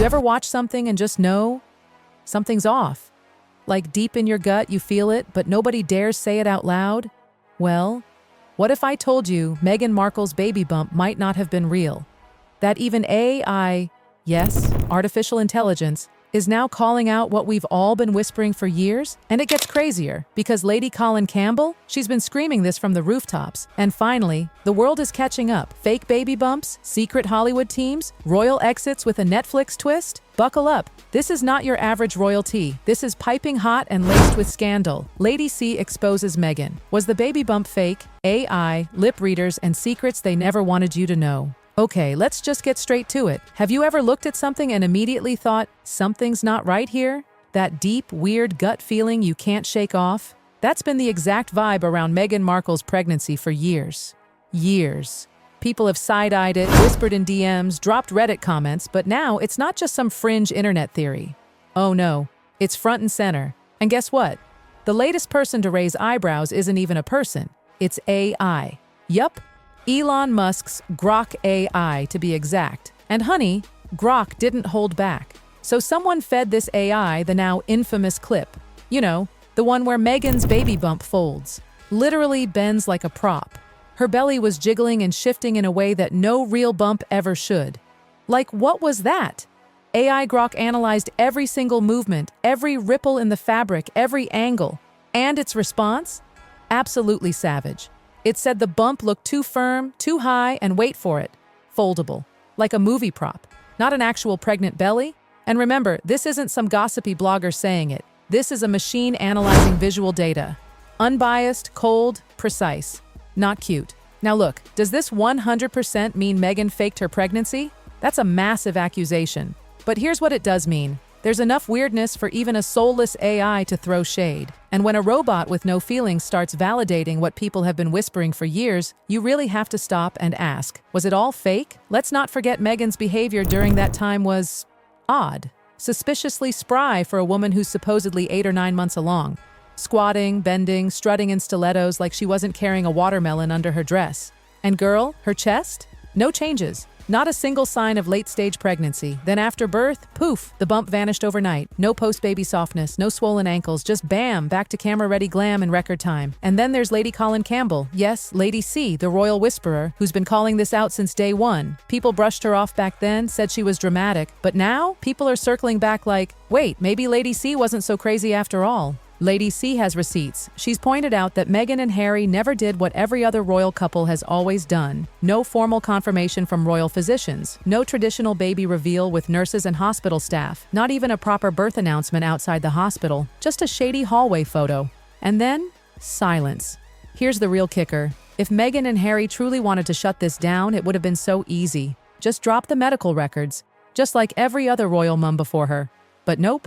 You ever watch something and just know something's off? Like deep in your gut, you feel it, but nobody dares say it out loud? Well, what if I told you Meghan Markle's baby bump might not have been real? That even AI, yes, artificial intelligence, is now calling out what we've all been whispering for years? And it gets crazier, because Lady Colin Campbell, she's been screaming this from the rooftops. And finally, the world is catching up. Fake baby bumps, secret Hollywood teams, royal exits with a Netflix twist? Buckle up. This is not your average royalty. This is piping hot and laced with scandal. Lady C exposes Meghan. Was the baby bump fake? AI, lip readers, and secrets they never wanted you to know. Okay, let's just get straight to it. Have you ever looked at something and immediately thought, something's not right here? That deep, weird gut feeling you can't shake off? That's been the exact vibe around Meghan Markle's pregnancy for years. Years. People have side-eyed it, whispered in DMs, dropped Reddit comments, but now it's not just some fringe internet theory. Oh no, it's front and center. And guess what? The latest person to raise eyebrows isn't even a person. It's AI. Yup. Elon Musk's Grok AI, to be exact. And honey, Grok didn't hold back. So someone fed this AI the now infamous clip. You know, the one where Meghan's baby bump folds. Literally bends like a prop. Her belly was jiggling and shifting in a way that no real bump ever should. Like, what was that? AI Grok analyzed every single movement, every ripple in the fabric, every angle. And its response? Absolutely savage. It said the bump looked too firm, too high, and wait for it, foldable, like a movie prop, not an actual pregnant belly. And remember, this isn't some gossipy blogger saying it. This is a machine analyzing visual data. Unbiased, cold, precise. Not cute. Now look, does this 100% mean Meghan faked her pregnancy? That's a massive accusation. But here's what it does mean. There's enough weirdness for even a soulless AI to throw shade. And when a robot with no feelings starts validating what people have been whispering for years, you really have to stop and ask, was it all fake? Let's not forget Meghan's behavior during that time was odd. Suspiciously spry for a woman who's supposedly 8 or 9 months along. Squatting, bending, strutting in stilettos like she wasn't carrying a watermelon under her dress. And girl, her chest? No changes. Not a single sign of late-stage pregnancy. Then after birth, poof, the bump vanished overnight. No post-baby softness, no swollen ankles, just bam, back to camera-ready glam in record time. And then there's Lady Colin Campbell. Yes, Lady C, the royal whisperer, who's been calling this out since day one. People brushed her off back then, said she was dramatic. But now, people are circling back like, wait, maybe Lady C wasn't so crazy after all. Lady C has receipts. She's pointed out that Meghan and Harry never did what every other royal couple has always done. No formal confirmation from royal physicians. No traditional baby reveal with nurses and hospital staff. Not even a proper birth announcement outside the hospital. Just a shady hallway photo. And then, silence. Here's the real kicker. If Meghan and Harry truly wanted to shut this down, it would have been so easy. Just drop the medical records. Just like every other royal mum before her. But nope,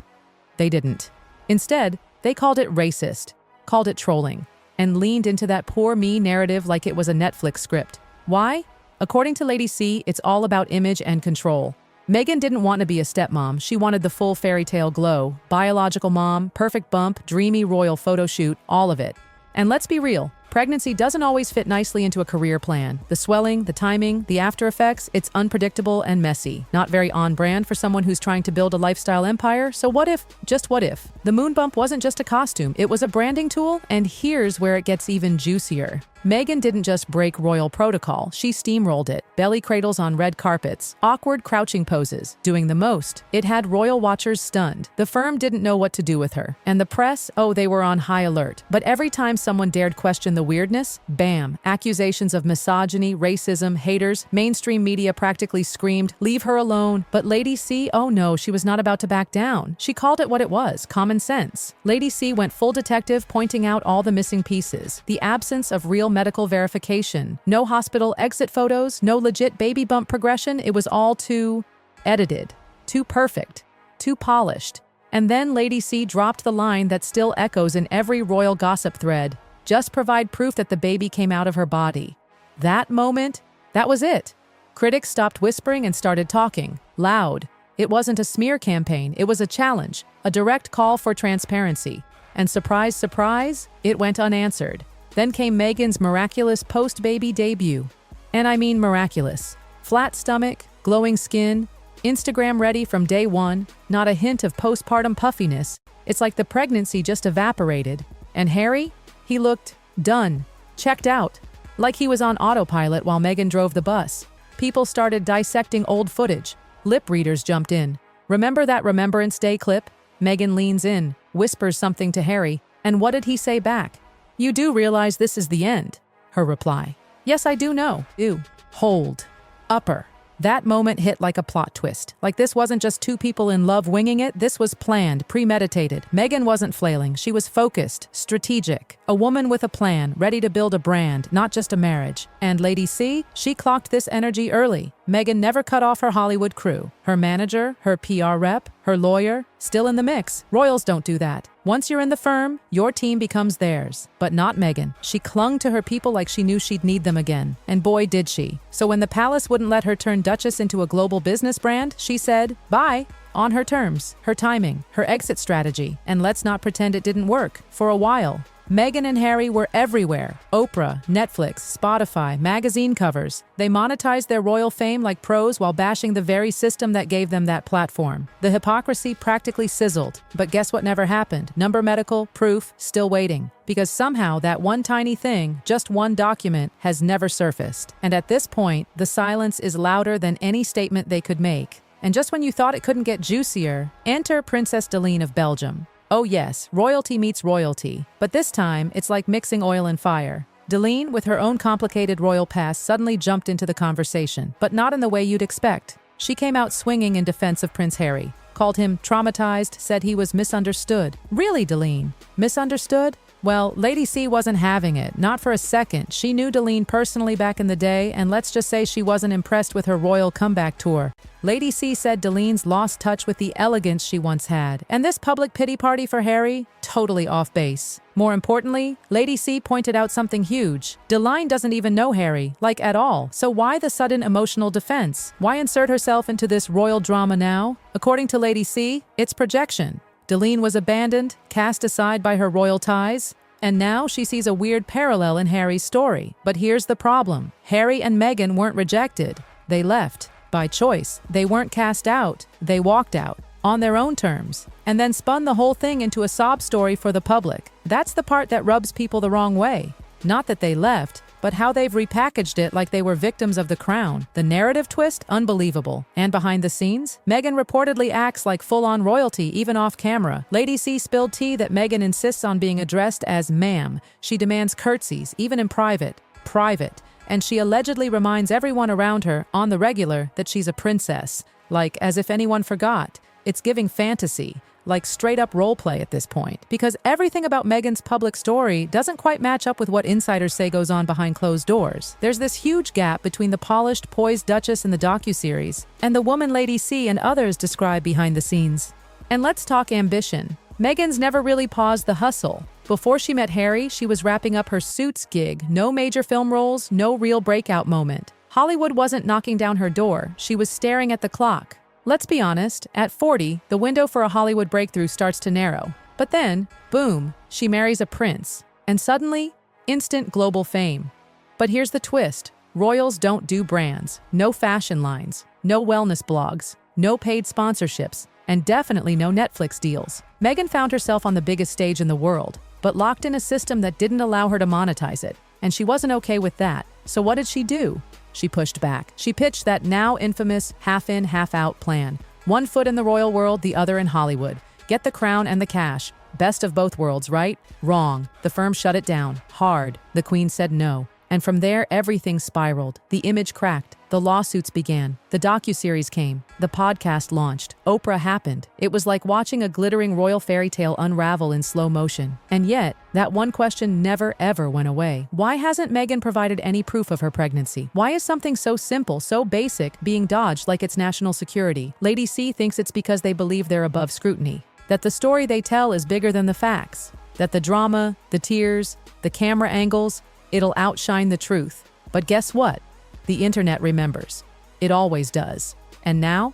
they didn't. Instead, they called it racist, called it trolling, and leaned into that poor me narrative like it was a Netflix script. Why? According to Lady C, it's all about image and control. Meghan didn't want to be a stepmom. She wanted the full fairy tale glow. Biological mom, perfect bump, dreamy royal photo shoot, all of it. And let's be real, pregnancy doesn't always fit nicely into a career plan. The swelling, the timing, the after effects, it's unpredictable and messy. Not very on brand for someone who's trying to build a lifestyle empire. So what if, just what if, the moon bump wasn't just a costume, it was a branding tool? And here's where it gets even juicier. Meghan didn't just break royal protocol, she steamrolled it. Belly cradles on red carpets, awkward crouching poses, doing the most. It had royal watchers stunned. The firm didn't know what to do with her. And the press, oh, they were on high alert. But every time someone dared question the weirdness, bam, accusations of misogyny, racism, haters, mainstream media practically screamed, leave her alone. But Lady C, oh no, she was not about to back down. She called it what it was, common sense. Lady C went full detective, pointing out all the missing pieces. The absence of real medical verification. No hospital exit photos, no legit baby bump progression. It was all too edited, too perfect, too polished. And then Lady C dropped the line that still echoes in every royal gossip thread. Just provide proof that the baby came out of her body. That moment, that was it. Critics stopped whispering and started talking, loud. It wasn't a smear campaign, it was a challenge, a direct call for transparency. And surprise, surprise, it went unanswered. Then came Meghan's miraculous post-baby debut. And I mean miraculous. Flat stomach, glowing skin, Instagram ready from day one, not a hint of postpartum puffiness. It's like the pregnancy just evaporated. And Harry? He looked done, checked out, like he was on autopilot while Meghan drove the bus. People started dissecting old footage. Lip readers jumped in. Remember that Remembrance Day clip? Meghan leans in, whispers something to Harry, and what did he say back? "You do realize this is the end?" Her reply. "Yes, I do know." Ew. Hold. Upper. That moment hit like a plot twist. Like this wasn't just two people in love winging it, this was planned, premeditated. Meghan wasn't flailing, she was focused, strategic. A woman with a plan, ready to build a brand, not just a marriage. And Lady C, she clocked this energy early. Meghan never cut off her Hollywood crew. Her manager, her PR rep, her lawyer, still in the mix. Royals don't do that. Once you're in the firm, your team becomes theirs. But not Meghan. She clung to her people like she knew she'd need them again. And boy, did she. So when the palace wouldn't let her turn Duchess into a global business brand, she said, bye. On her terms, her timing, her exit strategy. And let's not pretend it didn't work. For a while. Meghan and Harry were everywhere. Oprah, Netflix, Spotify, magazine covers. They monetized their royal fame like pros while bashing the very system that gave them that platform. The hypocrisy practically sizzled. But guess what never happened? Number medical, proof, still waiting. Because somehow that one tiny thing, just one document, has never surfaced. And at this point, the silence is louder than any statement they could make. And just when you thought it couldn't get juicier, enter Princess Daline of Belgium. Oh yes, royalty meets royalty, but this time it's like mixing oil and fire. Daline, with her own complicated royal past, suddenly jumped into the conversation, but not in the way you'd expect. She came out swinging in defense of Prince Harry, called him traumatized, said he was misunderstood. Really, Daline? Misunderstood? Well, Lady C wasn't having it, not for a second. She knew Daline personally back in the day, and let's just say she wasn't impressed with her royal comeback tour. Lady C said Daline's lost touch with the elegance she once had, and this public pity party for Harry, totally off base. More importantly, Lady C pointed out something huge. Daline doesn't even know Harry, like at all, so why the sudden emotional defense? Why insert herself into this royal drama now? According to Lady C, it's projection. Daline was abandoned, cast aside by her royal ties, and now she sees a weird parallel in Harry's story. But here's the problem. Harry and Meghan weren't rejected. They left. By choice. They weren't cast out. They walked out. On their own terms. And then spun the whole thing into a sob story for the public. That's the part that rubs people the wrong way. Not that they left, but how they've repackaged it like they were victims of the crown. The narrative twist, unbelievable. And behind the scenes, Meghan reportedly acts like full-on royalty, even off camera. Lady C spilled tea that Meghan insists on being addressed as ma'am. She demands curtsies, even in private. Private. And she allegedly reminds everyone around her, on the regular, that she's a princess. Like, as if anyone forgot. It's giving fantasy. Like straight-up role-play at this point. Because everything about Meghan's public story doesn't quite match up with what insiders say goes on behind closed doors. There's this huge gap between the polished, poised Duchess in the docuseries and the woman Lady C and others describe behind the scenes. And let's talk ambition. Meghan's never really paused the hustle. Before she met Harry, she was wrapping up her Suits gig. No major film roles, no real breakout moment. Hollywood wasn't knocking down her door. She was staring at the clock. Let's be honest, at 40, the window for a Hollywood breakthrough starts to narrow. But then, boom, she marries a prince. And suddenly, instant global fame. But here's the twist. Royals don't do brands. No fashion lines. No wellness blogs. No paid sponsorships. And definitely no Netflix deals. Meghan found herself on the biggest stage in the world, but locked in a system that didn't allow her to monetize it. And she wasn't okay with that. So what did she do? She pushed back. She pitched that now infamous half-in, half-out plan. One foot in the royal world, the other in Hollywood. Get the crown and the cash. Best of both worlds, right? Wrong. The firm shut it down. Hard. The Queen said no. And from there, everything spiraled. The image cracked. The lawsuits began. The docuseries came. The podcast launched. Oprah happened. It was like watching a glittering royal fairy tale unravel in slow motion. And yet, that one question never ever went away. Why hasn't Meghan provided any proof of her pregnancy? Why is something so simple, so basic, being dodged like it's national security? Lady C thinks it's because they believe they're above scrutiny. That the story they tell is bigger than the facts. That the drama, the tears, the camera angles, it'll outshine the truth. But guess what? The internet remembers. It always does. And now?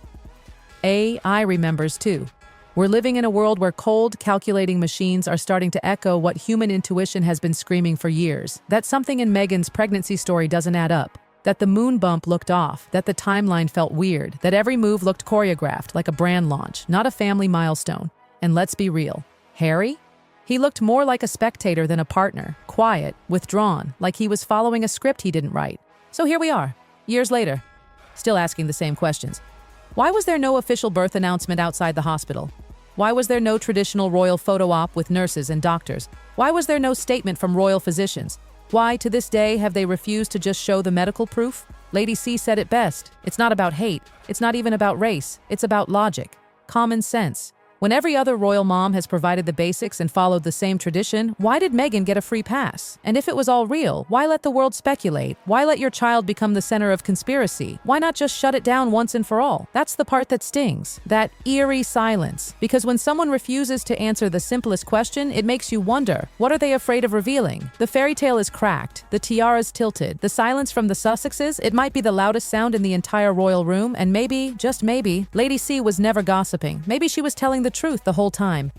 AI remembers too. We're living in a world where cold, calculating machines are starting to echo what human intuition has been screaming for years. That something in Meghan's pregnancy story doesn't add up. That the moon bump looked off, that the timeline felt weird, that every move looked choreographed like a brand launch, not a family milestone. And let's be real, Harry? He looked more like a spectator than a partner, quiet, withdrawn, like he was following a script he didn't write. So here we are, years later, still asking the same questions. Why was there no official birth announcement outside the hospital? Why was there no traditional royal photo op with nurses and doctors? Why was there no statement from royal physicians? Why, to this day, have they refused to just show the medical proof? Lady C said it best. It's not about hate. It's not even about race. It's about logic. Common sense. When every other royal mom has provided the basics and followed the same tradition, why did Meghan get a free pass? And if it was all real, why let the world speculate? Why let your child become the center of conspiracy? Why not just shut it down once and for all? That's the part that stings. That eerie silence. Because when someone refuses to answer the simplest question, it makes you wonder, what are they afraid of revealing? The fairy tale is cracked. The tiara's tilted. The silence from the Sussexes, it might be the loudest sound in the entire royal room, and maybe, just maybe, Lady C was never gossiping. Maybe she was telling the truth the whole time.